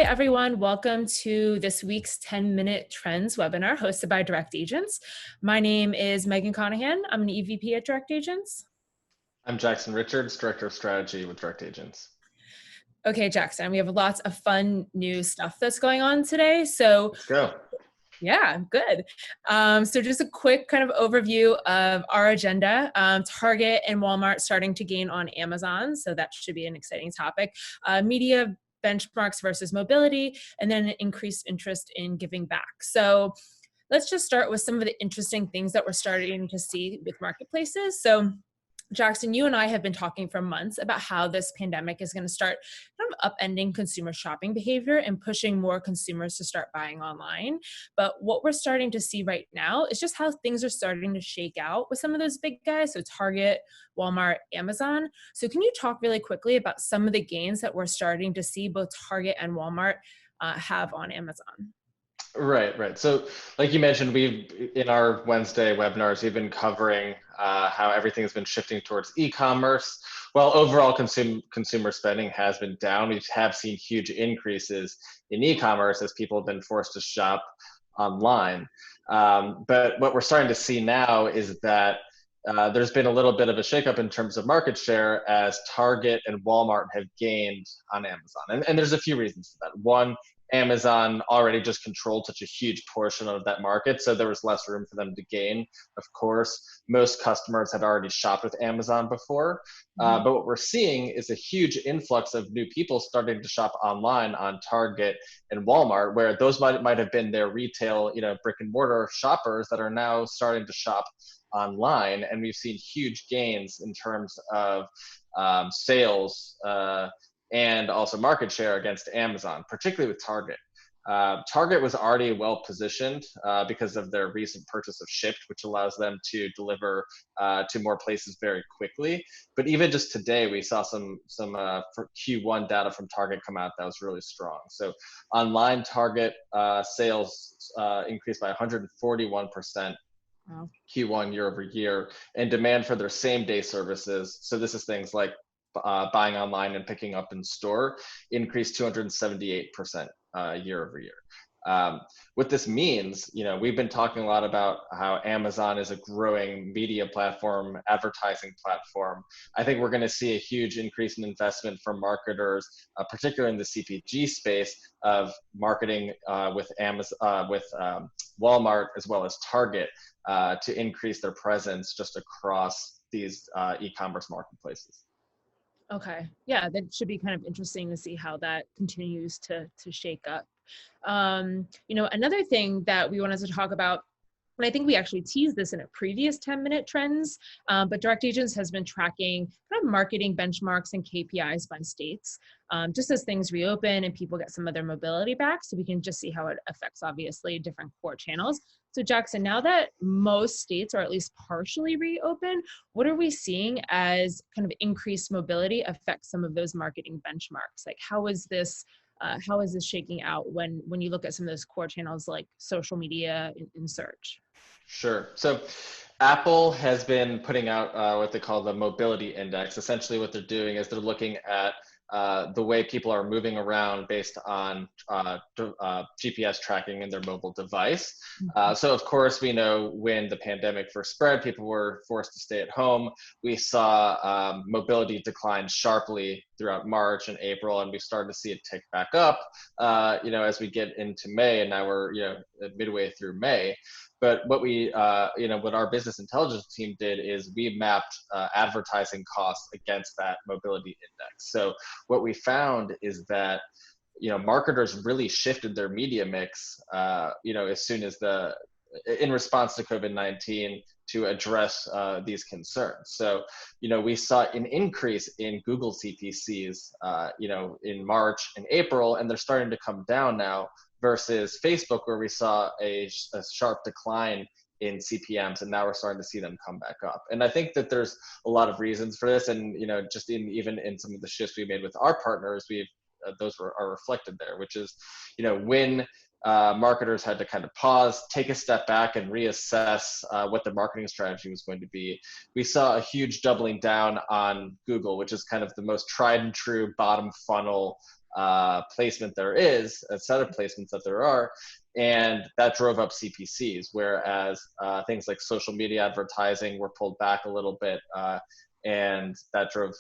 everyone. Welcome to this week's 10-Minute Trends webinar hosted by Direct Agents. My name is Megan Conahan. I'm an EVP at Direct Agents. I'm Jackson Richards, Director of Strategy with Direct Agents. Okay, Jackson, we have lots of fun new stuff that's going on today. So let's go. Yeah, good. So just a quick kind of overview of our agenda. Target and Walmart starting to gain on Amazon. So that should be an exciting topic. Media benchmarks versus mobility, and then increased interest in giving back. So let's just start with some of the interesting things that we're starting to see with marketplaces. So Jackson, you and I have been talking for months about how this pandemic is going to start kind of upending consumer shopping behavior and pushing more consumers to start buying online. But what we're starting to see right now is just how things are starting to shake out with some of those big guys. So Target, Walmart, Amazon. So can you talk really quickly about some of the gains that we're starting to see both Target and Walmart have on Amazon? Right. So like you mentioned, in our Wednesday webinars, we've been covering how everything has been shifting towards e-commerce. While overall consumer spending has been down, we have seen huge increases in e-commerce as people have been forced to shop online. But what we're starting to see now is that there's been a little bit of a shakeup in terms of market share as Target and Walmart have gained on Amazon. And there's a few reasons for that. One, Amazon already just controlled such a huge portion of that market, so there was less room for them to gain. Of course, most customers had already shopped with Amazon before, but what we're seeing is a huge influx of new people starting to shop online on Target and Walmart, where those might have been their retail, brick and mortar shoppers that are now starting to shop online, and we've seen huge gains in terms of sales and also market share against Amazon, particularly with Target. Target was already well positioned because of their recent purchase of Shipt, which allows them to deliver to more places very quickly. But even just today, we saw some for Q1 data from Target come out that was really strong. So online Target sales increased by 141%. Wow. Q1 year over year, and demand for their same day services. So this is things like buying online and picking up in store increased 278% year over year. What this means, we've been talking a lot about how Amazon is a growing media platform, advertising platform. I think we're going to see a huge increase in investment from marketers, particularly in the CPG space, of marketing with Amazon, with Walmart as well as Target to increase their presence just across these e-commerce marketplaces. Okay, yeah, that should be kind of interesting to see how that continues to shake up. Another thing that we wanted to talk about, and I think we actually teased this in a previous 10-minute trends, but Direct Agents has been tracking kind of marketing benchmarks and KPIs by states, just as things reopen and people get some of their mobility back, so we can just see how it affects, obviously, different core channels. So Jackson, now that most states are at least partially reopened, what are we seeing as kind of increased mobility affect some of those marketing benchmarks? Like how is this shaking out when you look at some of those core channels like social media and search? Sure. So Apple has been putting out what they call the mobility index. Essentially what they're doing is they're looking at the way people are moving around based on GPS tracking in their mobile device. So of course, we know when the pandemic first spread, people were forced to stay at home. We saw mobility decline sharply throughout March and April, and we started to see it tick back up, as we get into May, and now we're, midway through May. But what we, what our business intelligence team did is we mapped advertising costs against that mobility index. So what we found is that, marketers really shifted their media mix, as soon as in response to COVID-19 to address these concerns. So, we saw an increase in Google CPCs, in March and April, and they're starting to come down now, versus Facebook, where we saw a sharp decline in CPMs, and now we're starting to see them come back up. And I think that there's a lot of reasons for this, and just even in some of the shifts we made with our partners, those are reflected there, which is, when marketers had to kind of pause, take a step back, and reassess what the marketing strategy was going to be. We saw a huge doubling down on Google, which is kind of the most tried and true bottom funnel placement there is, a set of placements that there are, and that drove up CPCs, whereas things like social media advertising were pulled back a little bit, and that drove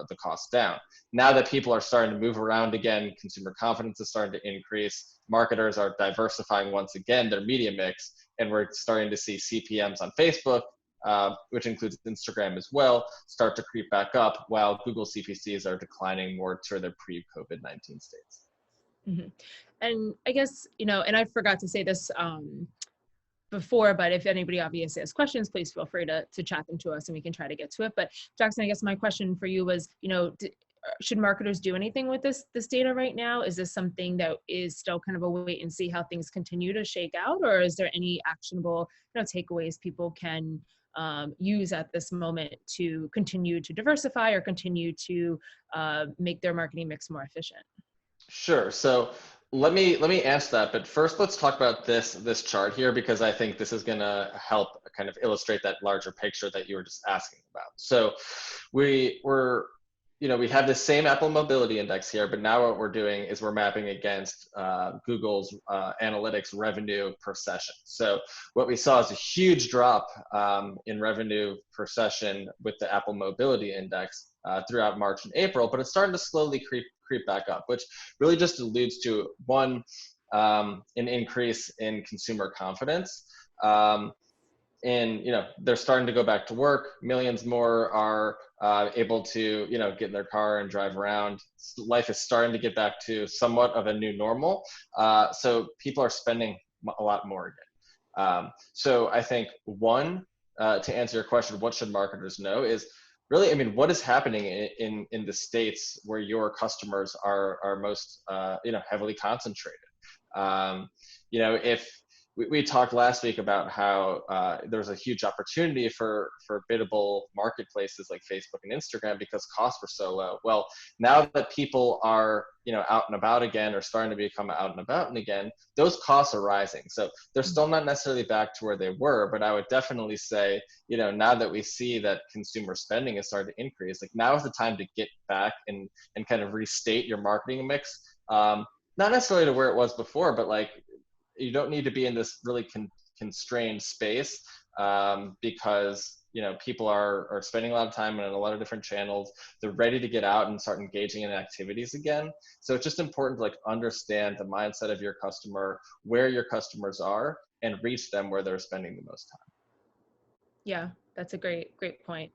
the costs down. Now that people are starting to move around again, consumer confidence is starting to increase, marketers are diversifying once again their media mix, and we're starting to see CPMs on Facebook, which includes Instagram as well, start to creep back up, while Google CPCs are declining more to their pre-COVID-19 states. Mm-hmm. And I guess, and I forgot to say this before, but if anybody obviously has questions, please feel free to chat them to us and we can try to get to it. But Jackson, I guess my question for you was, should marketers do anything with this data right now? Is this something that is still kind of a wait and see how things continue to shake out, or is there any actionable takeaways people can use at this moment to continue to diversify or continue to make their marketing mix more efficient? Sure. So let me answer that, but first let's talk about this chart here, because I think this is going to help kind of illustrate that larger picture that you were just asking about. So we have the same Apple Mobility Index here, but now what we're doing is we're mapping against Google's analytics revenue per session. So what we saw is a huge drop in revenue per session with the Apple Mobility Index throughout March and April, but it's starting to slowly creep back up, which really just alludes to one, an increase in consumer confidence. And they're starting to go back to work. Millions more are able to get in their car and drive around. Life is starting to get back to somewhat of a new normal. So people are spending a lot more again. So I think one, to answer your question, what should marketers know is really, what is happening in the states where your customers are most heavily concentrated. If we talked last week about how there's a huge opportunity for biddable marketplaces like Facebook and Instagram because costs were so low. Well, now that people are out and about again, or starting to become out and about and again, those costs are rising. So they're still not necessarily back to where they were, but I would definitely say, now that we see that consumer spending is starting to increase, like now is the time to get back and kind of restate your marketing mix. Not necessarily to where it was before, but like, you don't need to be in this really constrained space because people are spending a lot of time on a lot of different channels. They're ready to get out and start engaging in activities again. So it's just important to understand the mindset of your customer, where your customers are, and reach them where they're spending the most time. Yeah, that's a great point.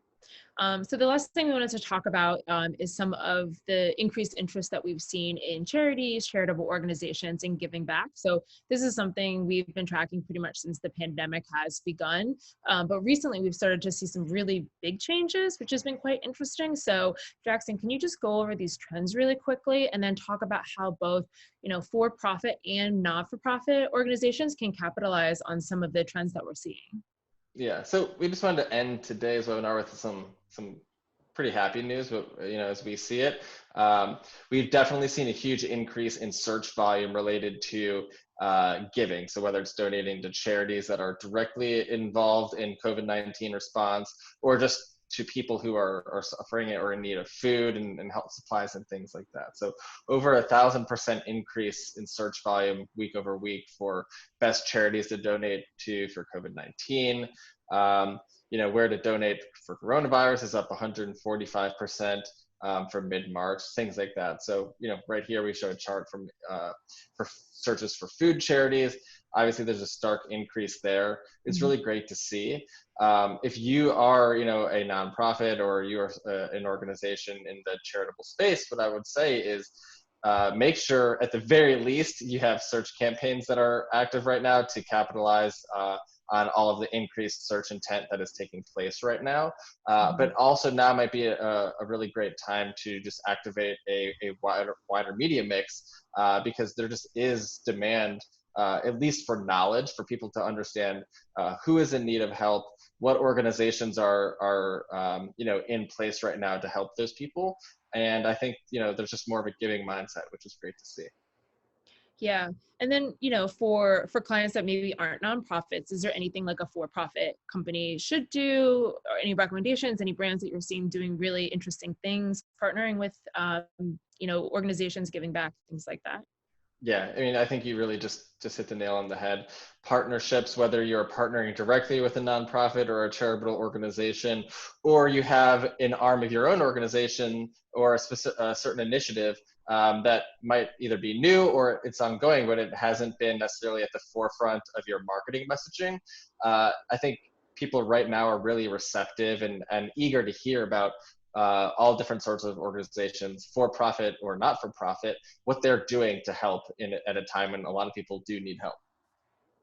So the last thing we wanted to talk about is some of the increased interest that we've seen in charities, charitable organizations, and giving back. So this is something we've been tracking pretty much since the pandemic has begun. But recently we've started to see some really big changes, which has been quite interesting. So Jackson, can you just go over these trends really quickly and then talk about how both for-profit and not-for-profit organizations can capitalize on some of the trends that we're seeing? Yeah, so we just wanted to end today's webinar with some pretty happy news, but as we see it, we've definitely seen a huge increase in search volume related to giving. So whether it's donating to charities that are directly involved in COVID-19 response, or just to people who are suffering or in need of food and health supplies and things like that. So over 1,000% increase in search volume week over week for best charities to donate to for COVID-19. Where to donate for coronavirus is up 145% from mid-March, things like that. So, right here we show a chart from for searches for food charities. Obviously, there's a stark increase there. It's really great to see. If you are, a nonprofit or you are an organization in the charitable space, what I would say is make sure at the very least you have search campaigns that are active right now to capitalize on all of the increased search intent that is taking place right now. But also now might be a really great time to just activate a wider media mix because there just is demand, at least for knowledge, for people to understand who is in need of help, what organizations are in place right now to help those people. And I think, there's just more of a giving mindset, which is great to see. Yeah. And then, for clients that maybe aren't nonprofits, is there anything like a for-profit company should do, or any recommendations, any brands that you're seeing doing really interesting things, partnering with, organizations giving back, things like that? Yeah, I mean, I think you really just hit the nail on the head. Partnerships, whether you're partnering directly with a nonprofit or a charitable organization, or you have an arm of your own organization or a certain initiative that might either be new or it's ongoing, but it hasn't been necessarily at the forefront of your marketing messaging. I think people right now are really receptive and eager to hear about all different sorts of organizations, for profit or not for profit, what they're doing to help at a time when a lot of people do need help.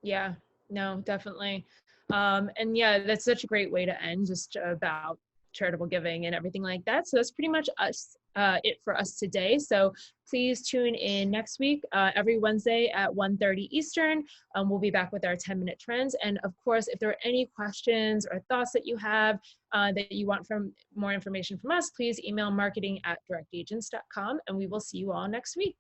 Yeah, no, definitely. And yeah, that's such a great way to end, just about charitable giving and everything like that. So that's pretty much it for us today. So please tune in next week, every Wednesday at 1:30 Eastern. We'll be back with our 10-minute trends. And of course, if there are any questions or thoughts that you have, that you want more information from us, please email marketing@directagents.com, and we will see you all next week.